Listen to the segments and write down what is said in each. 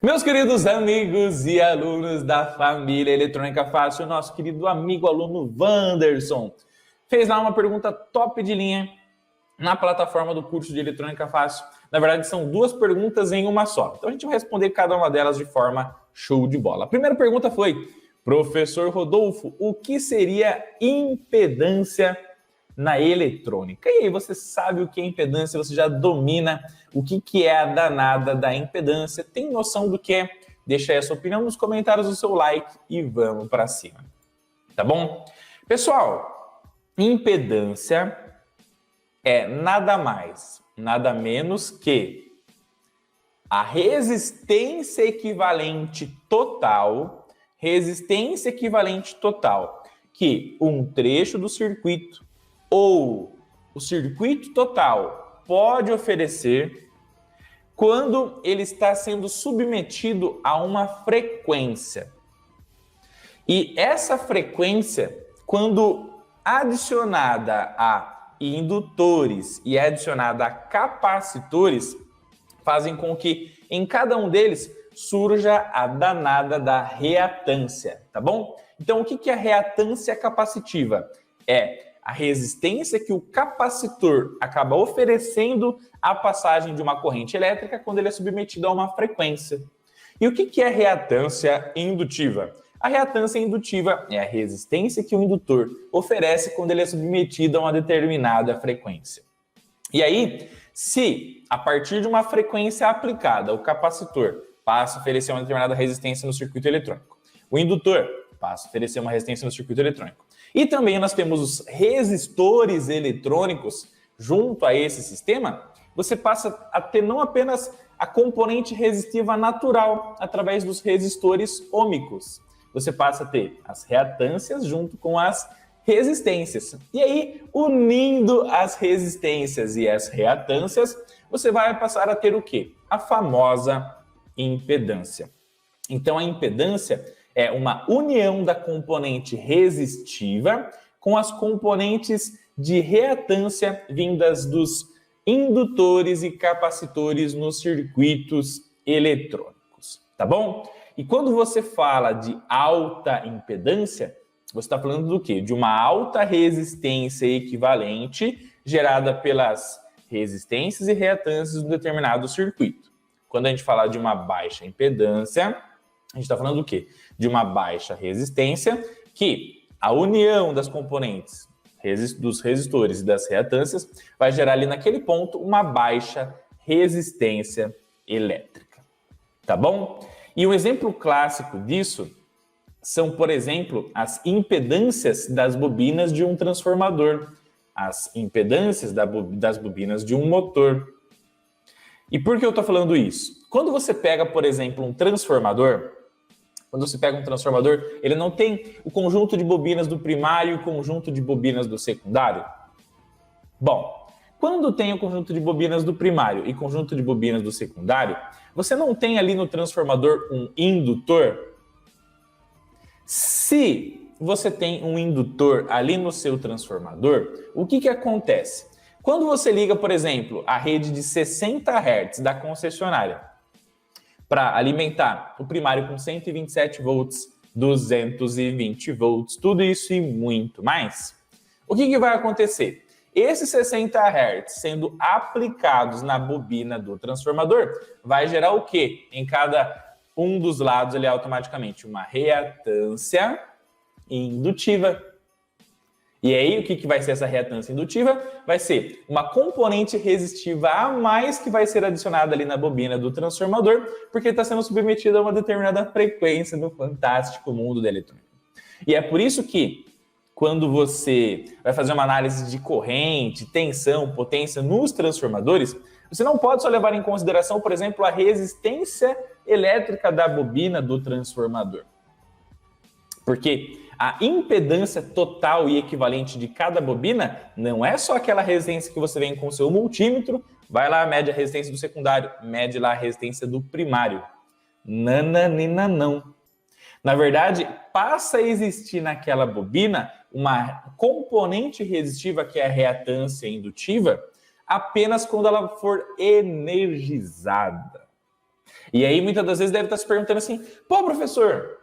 Meus queridos amigos e alunos da família Eletrônica Fácil, nosso querido amigo aluno Wanderson fez lá uma pergunta top de linha na plataforma do curso de Eletrônica Fácil. Na verdade, são duas perguntas em uma só. Então a gente vai responder cada uma delas de forma show de bola. A primeira pergunta foi: professor Rodolfo, o que seria impedância na eletrônica? E aí, você sabe o que é impedância? Você já domina o que é a danada da impedância? Tem noção do que é? Deixa aí a sua opinião nos comentários, o seu like e vamos para cima. Tá bom? Pessoal, impedância é nada mais, nada menos que a resistência equivalente total que um trecho do circuito ou o circuito total pode oferecer quando ele está sendo submetido a uma frequência. E essa frequência, quando adicionada a indutores e adicionada a capacitores, fazem com que em cada um deles surja a danada da reatância, tá bom? Então, o que é a reatância capacitiva? É a resistência que o capacitor acaba oferecendo à passagem de uma corrente elétrica quando ele é submetido a uma frequência. E o que é reatância indutiva? A reatância indutiva é a resistência que o indutor oferece quando ele é submetido a uma determinada frequência. E aí, se a partir de uma frequência aplicada, o capacitor passa a oferecer uma determinada resistência no circuito eletrônico, o indutor passa a oferecer uma resistência no circuito eletrônico, e também nós temos os resistores eletrônicos junto a esse sistema, você passa a ter não apenas a componente resistiva natural através dos resistores ôhmicos, você passa a ter as reatâncias junto com as resistências. E aí, unindo as resistências e as reatâncias, você vai passar a ter o quê? A famosa impedância. Então, a impedância é uma união da componente resistiva com as componentes de reatância vindas dos indutores e capacitores nos circuitos eletrônicos, tá bom? E quando você fala de alta impedância, você está falando do quê? De uma alta resistência equivalente gerada pelas resistências e reatâncias de um determinado circuito. Quando a gente fala de uma baixa impedância, a gente está falando do quê? De uma baixa resistência que a união das componentes dos resistores e das reatâncias vai gerar ali naquele ponto uma baixa resistência elétrica. Tá bom? E um exemplo clássico disso são, por exemplo, as impedâncias das bobinas de um transformador, as impedâncias das bobinas de um motor. E por que eu estou falando isso? Quando você pega, por exemplo, um transformador, ele não tem o conjunto de bobinas do primário e o conjunto de bobinas do secundário? Bom, quando tem o conjunto de bobinas do primário e conjunto de bobinas do secundário, você não tem ali no transformador um indutor? Se você tem um indutor ali no seu transformador, o que acontece? Quando você liga, por exemplo, a rede de 60 Hz da concessionária para alimentar o primário com 127 volts, 220 volts, tudo isso e muito mais, o que vai acontecer? Esses 60 Hz sendo aplicados na bobina do transformador vai gerar o quê? Em cada um dos lados ali automaticamente uma reatância indutiva. E aí, o que vai ser essa reatância indutiva? Vai ser uma componente resistiva a mais que vai ser adicionada ali na bobina do transformador, porque está sendo submetido a uma determinada frequência no fantástico mundo da eletrônica. E é por isso que, quando você vai fazer uma análise de corrente, tensão, potência nos transformadores, você não pode só levar em consideração, por exemplo, a resistência elétrica da bobina do transformador. Porque a impedância total e equivalente de cada bobina não é só aquela resistência que você vem com o seu multímetro, vai lá, mede a resistência do secundário, mede lá a resistência do primário. Nananina não. Na verdade, passa a existir naquela bobina uma componente resistiva, que é a reatância indutiva, apenas quando ela for energizada. E aí, muitas das vezes, deve estar se perguntando assim, pô, professor,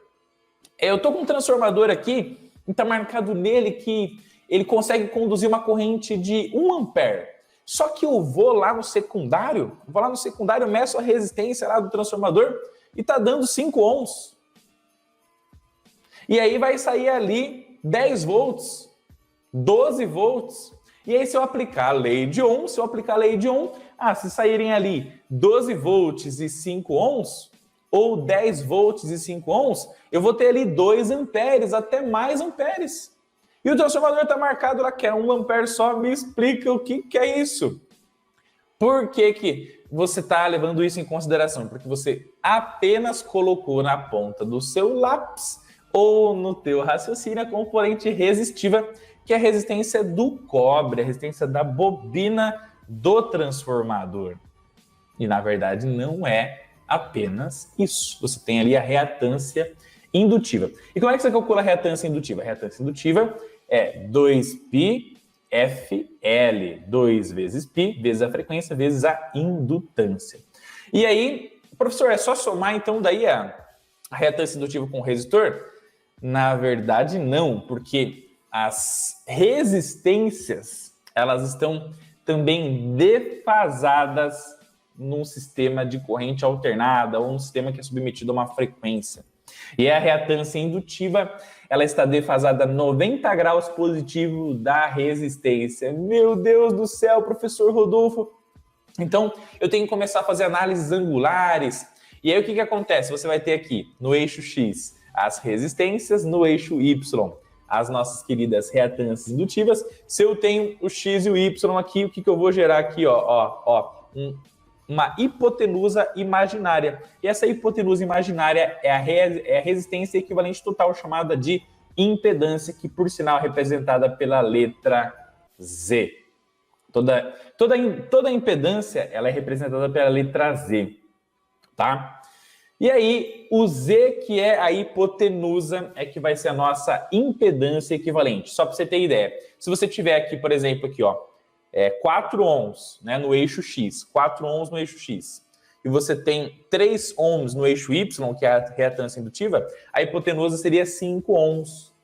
eu tô com um transformador aqui e tá marcado nele que ele consegue conduzir uma corrente de 1 ampere. Só que eu vou lá no secundário, meço a resistência lá do transformador e tá dando 5 ohms. E aí vai sair ali 10 volts, 12 volts. E aí, se eu aplicar a lei de Ohm, se saírem ali 12 volts e 5 ohms, ou 10 volts e 5 ohms, eu vou ter ali 2 amperes, até mais amperes. E o transformador está marcado lá que é 1 ampere só. Me explica o que é isso. Por que você está levando isso em consideração? Porque você apenas colocou na ponta do seu lápis ou no teu raciocínio a componente resistiva, que é a resistência do cobre, a resistência da bobina do transformador. E, na verdade, não é apenas isso. Você tem ali a reatância indutiva. E como é que você calcula a reatância indutiva? A reatância indutiva é 2πfL, 2 vezes π, vezes a frequência, vezes a indutância. E aí, professor, é só somar, então, daí a reatância indutiva com o resistor? Na verdade, não, porque as resistências, elas estão também defasadas num sistema de corrente alternada ou um sistema que é submetido a uma frequência. E a reatância indutiva, ela está defasada 90 graus positivo da resistência. Meu Deus do céu, professor Rodolfo! Então, eu tenho que começar a fazer análises angulares. E aí, o que acontece? Você vai ter aqui, no eixo X, as resistências, no eixo Y, as nossas queridas reatâncias indutivas. Se eu tenho o X e o Y aqui, o que eu vou gerar aqui? Uma hipotenusa imaginária. E essa hipotenusa imaginária é a resistência equivalente total, chamada de impedância, que por sinal é representada pela letra Z. Toda impedância ela é representada pela letra Z, tá? E aí, o Z, que é a hipotenusa, é que vai ser a nossa impedância equivalente. Só para você ter ideia. Se você tiver aqui, por exemplo, 4 ohms, né, no eixo X, 4 ohms no eixo X, e você tem 3 ohms no eixo Y, que é a reatância indutiva, a hipotenusa seria 5 ohms.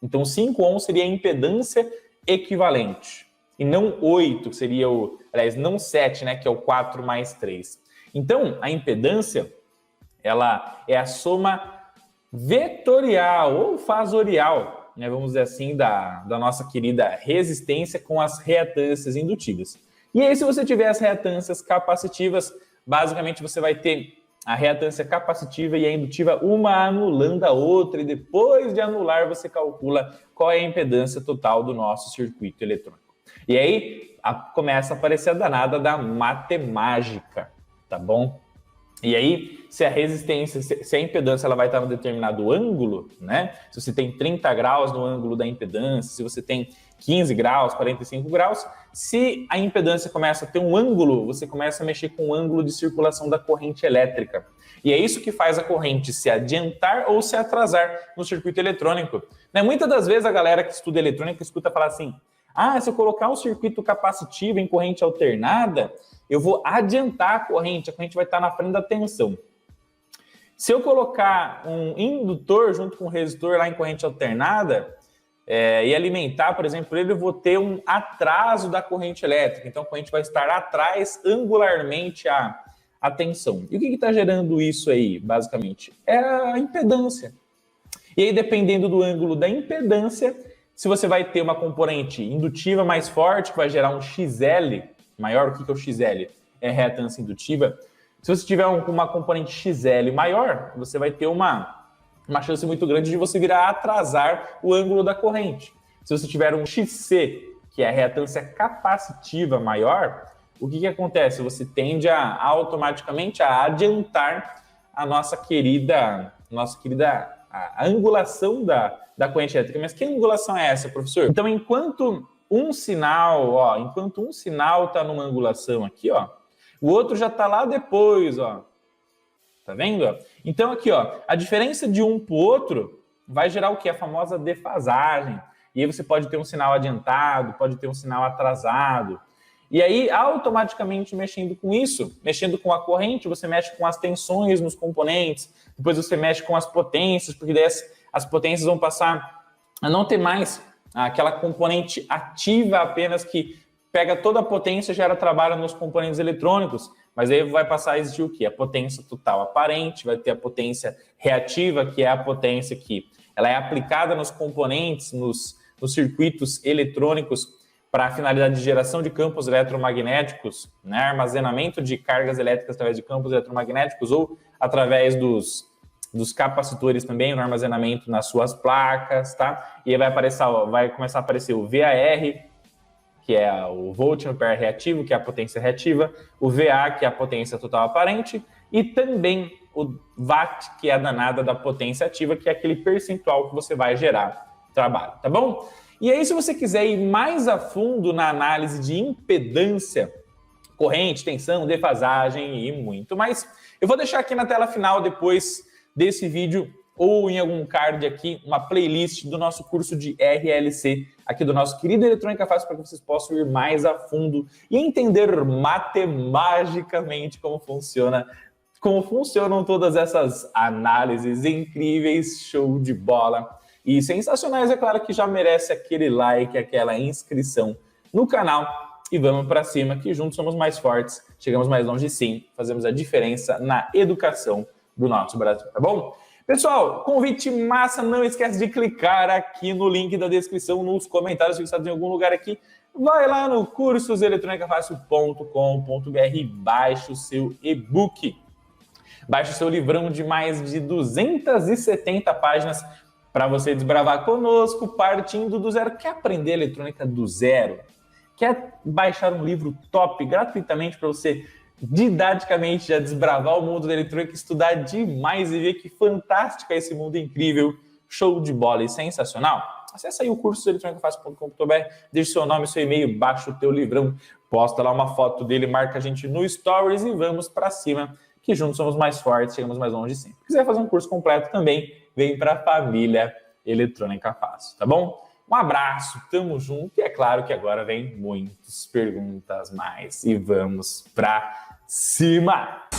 Então, 5 ohms seria a impedância equivalente. E não 8, que seria não 7, né, que é o 4 mais 3. Então, a impedância, ela é a soma vetorial ou fasorial, né, vamos dizer assim, da nossa querida resistência com as reatâncias indutivas. E aí, se você tiver as reatâncias capacitivas, basicamente você vai ter a reatância capacitiva e a indutiva, uma anulando a outra, e depois de anular, você calcula qual é a impedância total do nosso circuito eletrônico. E aí, começa a aparecer a danada da matemática, tá bom? E aí, se a resistência, se a impedância ela vai estar em um determinado ângulo, né? Se você tem 30 graus no ângulo da impedância, se você tem 15 graus, 45 graus, se a impedância começa a ter um ângulo, você começa a mexer com o ângulo de circulação da corrente elétrica. E é isso que faz a corrente se adiantar ou se atrasar no circuito eletrônico. Né? Muitas das vezes a galera que estuda eletrônica escuta falar assim, se eu colocar um circuito capacitivo em corrente alternada, eu vou adiantar a corrente vai estar na frente da tensão. Se eu colocar um indutor junto com um resistor lá em corrente alternada e alimentar, por exemplo, eu vou ter um atraso da corrente elétrica. Então, a corrente vai estar atrás angularmente a tensão. E o que está gerando isso aí, basicamente? É a impedância. E aí, dependendo do ângulo da impedância, se você vai ter uma componente indutiva mais forte, que vai gerar um XL maior, o que é o XL? É reatância indutiva. Se você tiver uma componente XL maior, você vai ter uma chance muito grande de você vir a atrasar o ângulo da corrente. Se você tiver um XC, que é a reatância capacitiva maior, o que acontece? Você tende automaticamente a adiantar a nossa querida a angulação da corrente elétrica. Mas que angulação é essa, professor? Então, enquanto um sinal está numa angulação aqui, o outro já está lá depois, Tá vendo? Então, aqui, a diferença de um para o outro vai gerar o quê? A famosa defasagem. E aí você pode ter um sinal adiantado, pode ter um sinal atrasado. E aí, automaticamente mexendo com isso, mexendo com a corrente, você mexe com as tensões nos componentes, depois você mexe com as potências, porque daí as potências vão passar a não ter mais aquela componente ativa apenas que pega toda a potência e gera trabalho nos componentes eletrônicos, mas aí vai passar a existir o quê? A potência total aparente, vai ter a potência reativa, que é a potência que ela é aplicada nos componentes, nos circuitos eletrônicos para a finalidade de geração de campos eletromagnéticos, né? Armazenamento de cargas elétricas através de campos eletromagnéticos ou através dos capacitores também, no armazenamento nas suas placas, tá? E aí vai começar a aparecer o VAR, que é o volt ampere reativo, que é a potência reativa, o VA, que é a potência total aparente, e também o watt, que é a danada da potência ativa, que é aquele percentual que você vai gerar trabalho, tá bom? E aí, se você quiser ir mais a fundo na análise de impedância, corrente, tensão, defasagem e muito mais, eu vou deixar aqui na tela final, depois desse vídeo, ou em algum card aqui, uma playlist do nosso curso de RLC, aqui do nosso querido Eletrônica Fácil, para que vocês possam ir mais a fundo e entender matematicamente como funcionam todas essas análises incríveis, show de bola e sensacionais. É claro que já merece aquele like, aquela inscrição no canal e vamos para cima, que juntos somos mais fortes, chegamos mais longe sim, fazemos a diferença na educação do nosso Brasil, tá bom? Pessoal, convite massa, não esquece de clicar aqui no link da descrição, nos comentários fixados em algum lugar aqui. Vai lá no cursoseletronicafácil.com.br, baixe o seu e-book. Baixe o seu livrão de mais de 270 páginas para você desbravar conosco, partindo do zero. Quer aprender eletrônica do zero? Quer baixar um livro top gratuitamente para você didaticamente já desbravar o mundo da eletrônica, estudar demais e ver que fantástico é esse mundo incrível, show de bola e sensacional? Acesse aí o curso eletronicafácil.com.br, deixe seu nome, seu e-mail, baixa o teu livrão, posta lá uma foto dele, marca a gente no Stories e vamos para cima, que juntos somos mais fortes, chegamos mais longe sempre. Se quiser fazer um curso completo também, vem para a família Eletrônica Fácil, tá bom? Um abraço, tamo junto e é claro que agora vem muitas perguntas mais e vamos pra cima!